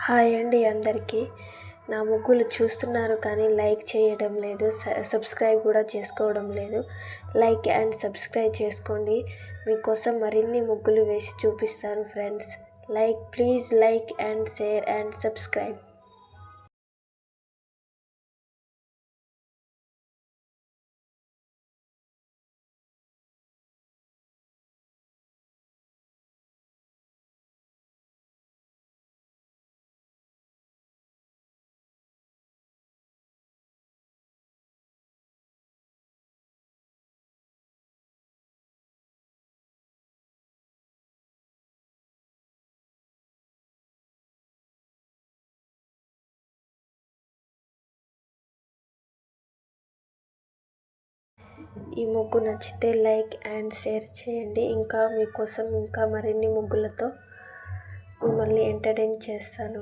Hi అండి అందరికీ. నా ముగ్గులు చూస్తున్నారు కానీ లైక్ చేయడం లేదు, సబ్స్క్రైబ్ కూడా చేసుకోవడం లేదు. లైక్ అండ్ సబ్స్క్రైబ్ చేసుకోండి. మీకోసం మరిన్ని ముగ్గులు వేసి చూపిస్తాను friends. Please like and share and subscribe. ఈ ముగ్గు నచ్చితే లైక్ అండ్ షేర్ చేయండి. మీకోసం ఇంకా మరిన్ని ముగ్గులతో మిమ్మల్ని ఎంటర్టైన్ చేస్తాను.